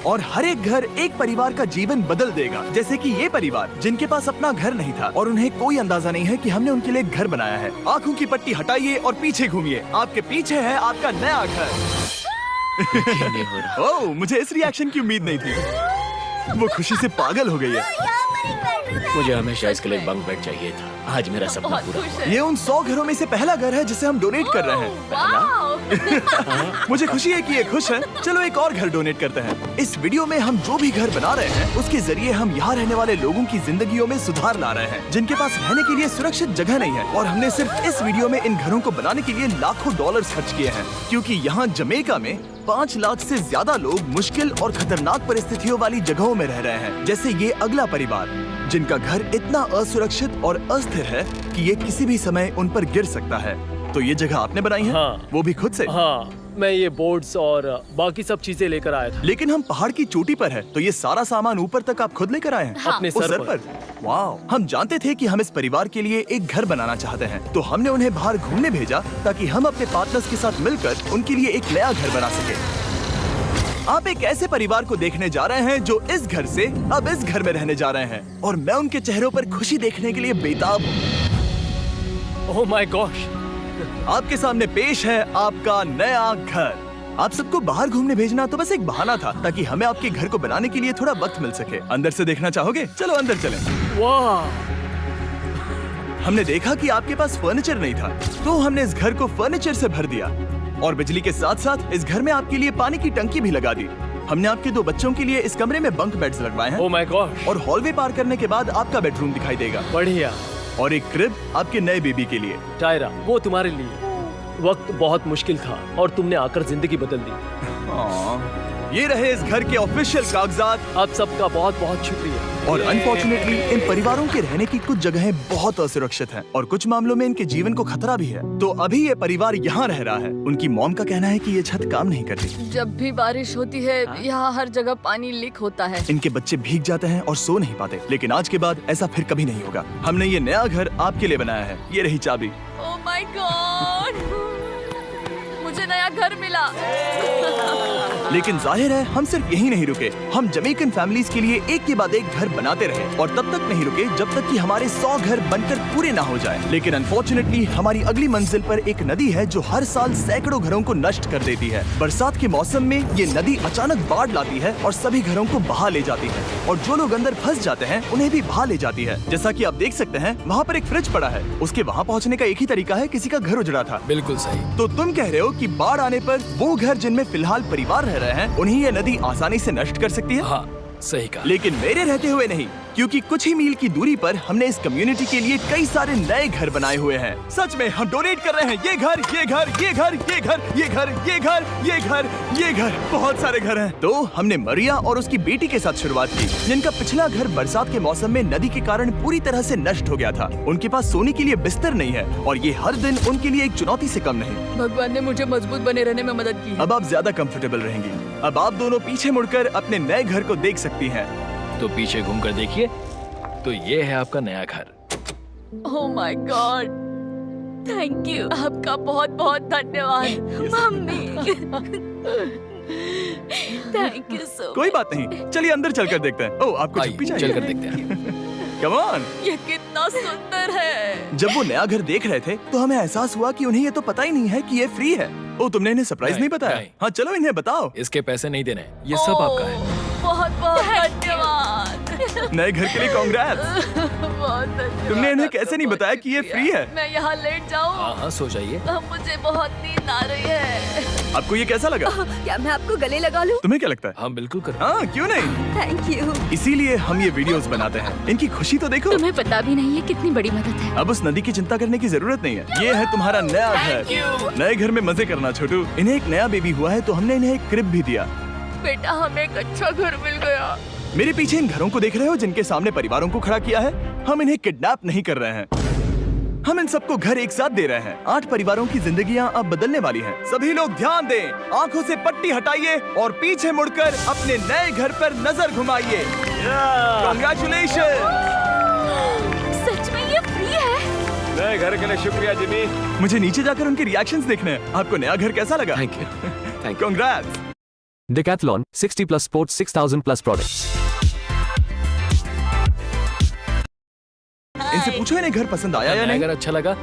और हर एक घर एक परिवार का जीवन बदल देगा। जैसे कि ये परिवार जिनके पास अपना घर नहीं था और उन्हें कोई अंदाजा नहीं है कि हमने उनके लिए घर बनाया है। आँखों की पट्टी हटाइए और पीछे घूमिए। आपके पीछे है आपका नया घर। ओह, मुझे इस रिएक्शन की उम्मीद नहीं थी। वो खुशी से पागल हो गई है। मुझे हमेशा इसके लिए बंक बेड चाहिए था। आज मेरा सपना पूरा। ये उन 100 घरों में से पहला घर है जिसे हम डोनेट कर रहे हैं। मुझे खुशी है कि ये खुश है। चलो एक और घर डोनेट करते हैं। इस वीडियो में हम जो भी घर बना रहे हैं उसके जरिए हम यहाँ रहने वाले लोगों की जिंदगियों में सुधार ला रहे हैं, जिनके पास रहने के लिए सुरक्षित जगह नहीं है। और हमने सिर्फ इस वीडियो में इन घरों को बनाने के लिए लाखों डॉलर्स खर्च किए हैं, क्योंकि यहाँ जमैका में 5 लाख से ज्यादा लोग मुश्किल और खतरनाक परिस्थितियों वाली जगहों में रह रहे हैं। जैसे ये अगला परिवार जिनका घर इतना असुरक्षित और अस्थिर है कि ये किसी भी समय उन पर गिर सकता है। तो ये जगह आपने बनाई है? हाँ। वो भी खुद से? हाँ, मैं ये बोर्ड्स और बाकी सब चीजें लेकर आया था। लेकिन हम पहाड़ की चोटी पर है, तो ये सारा सामान ऊपर तक आप खुद लेकर आए हैं? हाँ। अपने उस सर पर? वाह! हम जानते थे कि हम इस परिवार के लिए एक घर बनाना चाहते हैं, तो हमने उन्हें बाहर घूमने भेजा ताकि हम अपने पार्टनर्स के साथ मिलकर उनके लिए एक नया घर बना सके। आप एक ऐसे परिवार को देखने जा रहे हैं जो इस घर से अब इस घर में रहने जा रहे हैं, और मैं उनके चेहरों पर खुशी देखने के लिए बेताब हूँ। Oh my gosh! आपके सामने पेश है आपका नया घर। आप सबको बाहर घूमने भेजना तो बस एक बहाना था ताकि हमें आपके घर को बनाने के लिए थोड़ा वक्त मिल सके। अंदर से देखना चाहोगे? चलो अंदर चलें। वाह! हमने देखा कि आपके पास फर्नीचर नहीं था, तो हमने इस घर को फर्नीचर से भर दिया, और बिजली के साथ साथ इस घर में आपके लिए पानी की टंकी भी लगा दी। हमने आपके 2 बच्चों के लिए इस कमरे में बंक बेड्स लगवाए हैं। Oh my gosh! और हॉलवे पार करने के बाद आपका बेडरूम दिखाई देगा। बढ़िया। और एक क्रिब आपके नए बेबी के लिए। टायरा, वो तुम्हारे लिए। वक्त बहुत मुश्किल था और तुमने आकर जिंदगी बदल दी। ये रहे इस घर के ऑफिशियल कागजात। आप सबका बहुत बहुत शुक्रिया। और अनफॉर्चुनेटली इन परिवारों के रहने की कुछ जगहें बहुत असुरक्षित हैं और कुछ मामलों में इनके जीवन को खतरा भी है। तो अभी ये परिवार यहाँ रह रहा है। उनकी मॉम का कहना है कि ये छत काम नहीं करती। जब भी बारिश होती है यहाँ हर जगह पानी लीक होता है। इनके बच्चे भीग जाते हैं और सो नहीं पाते, लेकिन आज के बाद ऐसा फिर कभी नहीं होगा। हमने ये नया घर आपके लिए बनाया है। ये रही चाबी। Oh my God! मुझे नया घर मिला। लेकिन जाहिर है हम सिर्फ यही नहीं रुके। हम जमैकन फैमिलीज के लिए एक के बाद एक घर बनाते रहे, और तब तक नहीं रुके जब तक कि हमारे 100 घर बनकर पूरे ना हो जाए। लेकिन अनफॉर्चुनेटली हमारी अगली मंजिल पर एक नदी है जो हर साल सैकड़ों घरों को नष्ट कर देती है। बरसात के मौसम में ये नदी अचानक बाढ़ लाती है और सभी घरों को बहा ले जाती है, और जो लोग अंदर फंस जाते हैं उन्हें भी बहा ले जाती है। जैसा कि आप देख सकते हैं वहाँ पर एक फ्रिज पड़ा है। उसके वहाँ पहुँचने का एक ही तरीका है, किसी का घर उजड़ा था। बिल्कुल सही। तो तुम कह रहे हो कि बाढ़ आने पर वो घर जिनमें फिलहाल परिवार रह रहे हैं उन्हें ये नदी आसानी से नष्ट कर सकती है? हाँ, सही कहा। लेकिन मेरे रहते हुए नहीं, क्योंकि कुछ ही मील की दूरी पर हमने इस कम्युनिटी के लिए कई सारे नए घर बनाए हुए हैं। सच में हम डोनेट कर रहे हैं ये घर, ये घर, ये घर, ये घर, ये घर, ये घर, ये घर, ये घर, बहुत सारे घर हैं। तो हमने मरिया और उसकी बेटी के साथ शुरुआत की, जिनका पिछला घर बरसात के मौसम में नदी के कारण पूरी तरह से नष्ट हो गया था। उनके पास सोने के लिए बिस्तर नहीं है, और ये हर दिन उनके लिए एक चुनौती से कम नहीं। भगवान ने मुझे मजबूत बने रहने में मदद की। अब आप ज्यादा कंफर्टेबल रहेंगी। अब आप दोनों पीछे मुड़कर अपने नए घर को देख सकती हैं। तो पीछे घूमकर देखिए, तो ये है आपका नया घर। Oh my God! Thank you. आपका बहुत बहुत धन्यवाद मम्मी। Thank you so. कोई बात नहीं, चलिए अंदर चलकर देखते हैं। ओह, आपको आइए, चुप्पी चाहिए? चलकर देखते हैं। Come on. ये कितना सुंदर है। जब वो नया घर देख रहे थे तो हमें एहसास हुआ कि उन्हें ये तो पता ही नहीं है कि ये फ्री है। ओ, तुमने इन्हें सरप्राइज नहीं बताया? नहीं। हाँ, चलो इन्हें बताओ। इसके पैसे नहीं देने, ये सब आपका है। बहुत बहुत धन्यवाद। नए घर के लिए कांग्रेट्स। बहुत धन्यवाद। तुमने इन्हें कैसे नहीं बताया कि ये फ्री है? मैं यहाँ लेट जाऊँ? हाँ हाँ, सो जाइए। मुझे बहुत नींद आ रही है। आपको ये कैसा लगा? क्या मैं आपको गले लगा लूं? तुम्हें क्या लगता है? हाँ बिल्कुल कर। हाँ, क्यों नहीं? Thank you. इसीलिए हम ये वीडियोस बनाते हैं। इनकी खुशी तो देखो। तुम्हें पता भी नहीं है कितनी बड़ी मदद है। अब उस नदी की चिंता करने की जरूरत नहीं है। ये है तुम्हारा नया घर। नए घर में मजे करना छोटू। इन्हें एक नया बेबी हुआ है तो हमने इन्हें एक क्रिब भी दिया। बेटा, हमें एक अच्छा घर मिल गया। मेरे पीछे इन घरों को देख रहे हो जिनके सामने परिवारों को खड़ा किया है? हम इन्हें किडनैप नहीं कर रहे हैं, हम इन सबको घर एक साथ दे रहे हैं। 8 परिवारों की जिंदगियां अब बदलने वाली हैं। सभी लोग ध्यान दें, आंखों से पट्टी हटाइए और पीछे मुड़कर अपने नए घर पर नजर घुमाइए। कांग्रेचुलेशन। सच में ये फ्री है? नए घर के लिए शुक्रिया जिमी। मुझे नीचे जाकर उनके रिएक्शंस देखने हैं। आपको नया घर कैसा लगा? Thank you. Congrats. Decathlon, 60 plus sports, 6,000 plus products. इनसे पूछो इन्हें घर पसंद आया या नहीं। अगर अच्छा लगा